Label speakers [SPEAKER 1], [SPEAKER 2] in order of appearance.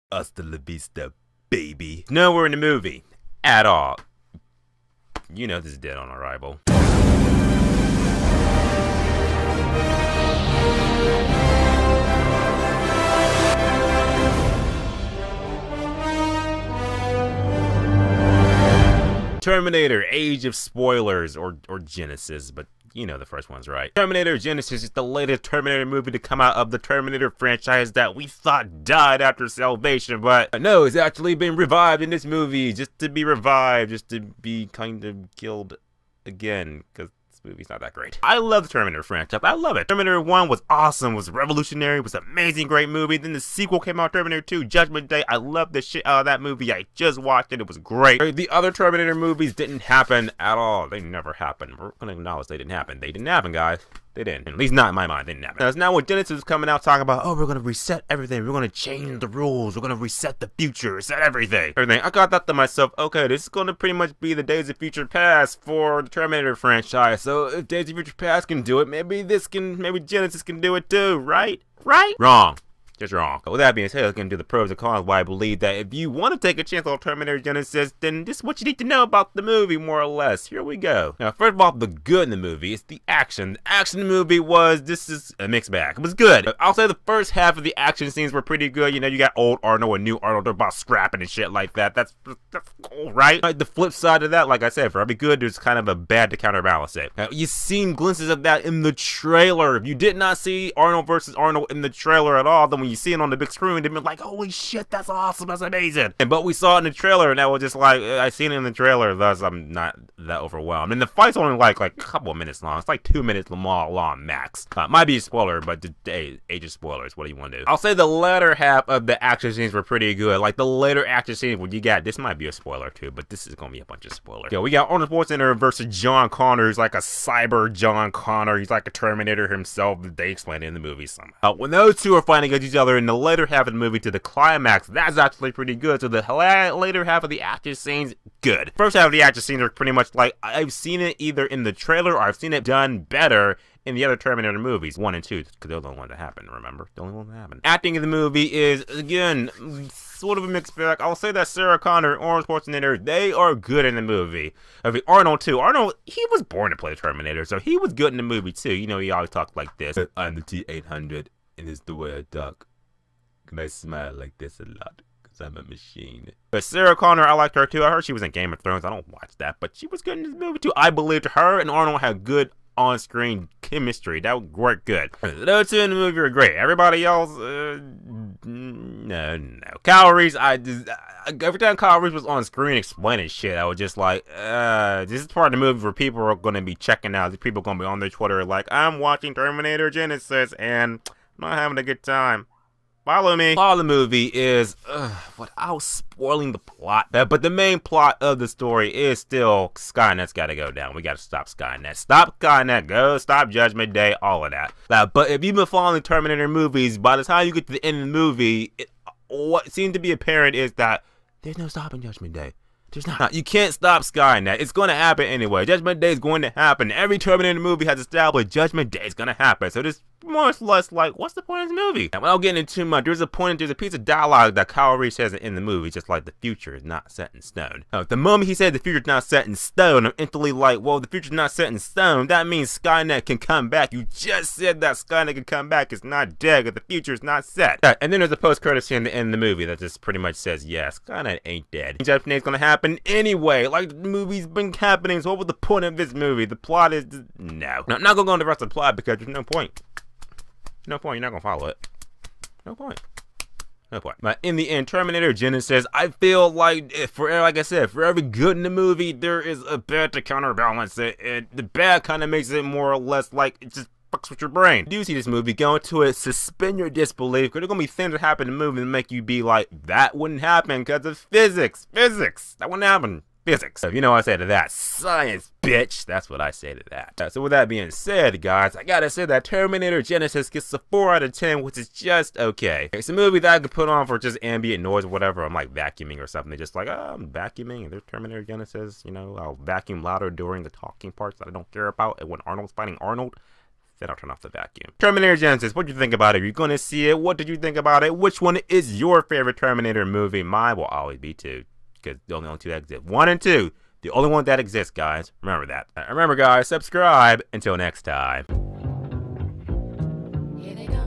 [SPEAKER 1] Hasta la vista, baby. Nowhere in the movie. At all. You know this is dead on arrival. Terminator, Age of Spoilers, or Genisys, but you know the first one's right. Terminator Genisys is the latest Terminator movie to come out of the Terminator franchise that we thought died after Salvation, but no, it's actually been revived in this movie, just to be revived, just to be kind of killed again, because this movie's not that great. I love the Terminator franchise. I love it. Terminator 1 was awesome, was revolutionary, was an amazing, great movie. Then the sequel came out, Terminator 2, Judgment Day. I loved the shit out of that movie. I just watched it. It was great. The other Terminator movies didn't happen at all. They never happened. We're gonna acknowledge they didn't happen. They didn't happen, guys. They didn't. At least not in my mind. They didn't happen. Now when Genisys is coming out talking about, oh, we're gonna reset everything. We're gonna change the rules. We're gonna reset the future. Reset everything. I got that to myself. Okay, this is gonna pretty much be the Days of Future Past for the Terminator franchise. So if Days of Future Past can do it, maybe Genisys can do it too, right? Right? Wrong. Just wrong. With that being said, let's get into the pros and cons why I believe that if you want to take a chance on Terminator Genisys, then this is what you need to know about the movie, more or less. Here we go. Now, first of all, the good in the movie is the action. The action in the movie this is a mixed bag. It was good. I'll say the first half of the action scenes were pretty good. You know, you got old Arnold and new Arnold. They're about scrapping and shit like that. That's cool, right? Like, the flip side of that, like I said, for every good, there's kind of a bad to counterbalance it. Now, you've seen glimpses of that in the trailer. If you did not see Arnold versus Arnold in the trailer at all, then when you see it on the big screen, they've been like, holy shit, that's awesome, that's amazing. But we saw it in the trailer, and that was just like, I seen it in the trailer, thus I'm not that overwhelmed. And the fight's only like a couple of minutes long. It's like 2 minutes long max. Might be a spoiler, but hey, age of spoilers, what do you want to do? I'll say the latter half of the action scenes were pretty good. Like the later action scenes where you got, this might be a spoiler too, but this is gonna be a bunch of spoilers. Yo, we got Arnold Schwarzenegger versus John Connor. He's like a cyber John Connor. He's like a Terminator himself. They explain it in the movie somehow. When those two are fighting against each other in the later half of the movie to the climax, that's actually pretty good. So the later half of the action scenes, good. First half of the action scenes are pretty much like, I've seen it either in the trailer or I've seen it done better in the other Terminator movies, 1 and 2, because they're the only ones that happen, remember? The only ones that happen. Acting in the movie is, again, sort of a mixed bag. I'll say that Sarah Connor and Arnold Schwarzenegger, they are good in the movie. I mean, Arnold, too. Arnold, he was born to play the Terminator, so he was good in the movie, too. You know, he always talked like this. I'm the T-800, and it's the way I talk. And I smile like this a lot, because I'm a machine. But Sarah Connor, I liked her, too. I heard she was in Game of Thrones. I don't watch that, but she was good in this movie, too. I believed her and Arnold had good on-screen chemistry. That worked good. Those two in the movie are great. Everybody else, no. Calories, every time Calories was on screen explaining shit, I was just like, this is part of the movie where people are going to be checking out. These people are going to be on their Twitter like, I'm watching Terminator Genisys and I'm not having a good time. Follow me. Plot of the movie is, without spoiling the plot, but the main plot of the story is still Skynet's got to go down. We got to stop Skynet. Stop Skynet. Go. Stop Judgment Day. All of that. But if you've been following Terminator movies, by the time you get to the end of the movie, what seems to be apparent is that there's no stopping Judgment Day. There's not. You can't stop Skynet. It's going to happen anyway. Judgment Day is going to happen. Every Terminator movie has established Judgment Day is going to happen. So there's more or less like, what's the point of this movie? And without getting into too much, there's a piece of dialogue that Kyle Reese says in the movie, just like the future is not set in stone. Now, the moment he said the future is not set in stone, I'm instantly like, well, the future's not set in stone. That means Skynet can come back. You just said that Skynet can come back. It's not dead because the future is not set. And then there's a post-credit scene at the end of the movie that just pretty much says, yeah, Skynet ain't dead. Judgment Day is going to happen anyway. Like, the movie's been happening, so what was the point of this movie? The plot is just, no. Now, I'm not going to go into the rest of the plot because there's no point. No point, you're not gonna follow it. No point. No point. But in the end, Terminator Genisys, I feel like, like I said, for every good in the movie, there is a bad to counterbalance it. And the bad kind of makes it more or less like, it just fucks with your brain. If you see this movie, go into it, suspend your disbelief, because there's gonna be things that happen in the movie that make you be like, that wouldn't happen because of physics. Physics. That wouldn't happen. Physics. So, you know what I say to that? Science, bitch. That's what I say to that. So with that being said, guys, I gotta say that Terminator Genisys gets a 4 out of 10, which is just okay. It's a movie that I could put on for just ambient noise or whatever. I'm like vacuuming or something. They're just like, oh, I'm vacuuming and there's Terminator Genisys. You know, I'll vacuum louder during the talking parts that I don't care about. And when Arnold's fighting Arnold, Then I'll turn off the vacuum. Terminator Genisys, what did you think about it? Are you going to see it? What did you think about it? Which one is your favorite Terminator movie? Mine will always be 2, because the only two that exist. 1 and 2, the only one that exists, guys. Remember that. Remember, guys, subscribe. Until next time.
[SPEAKER 2] Here they come.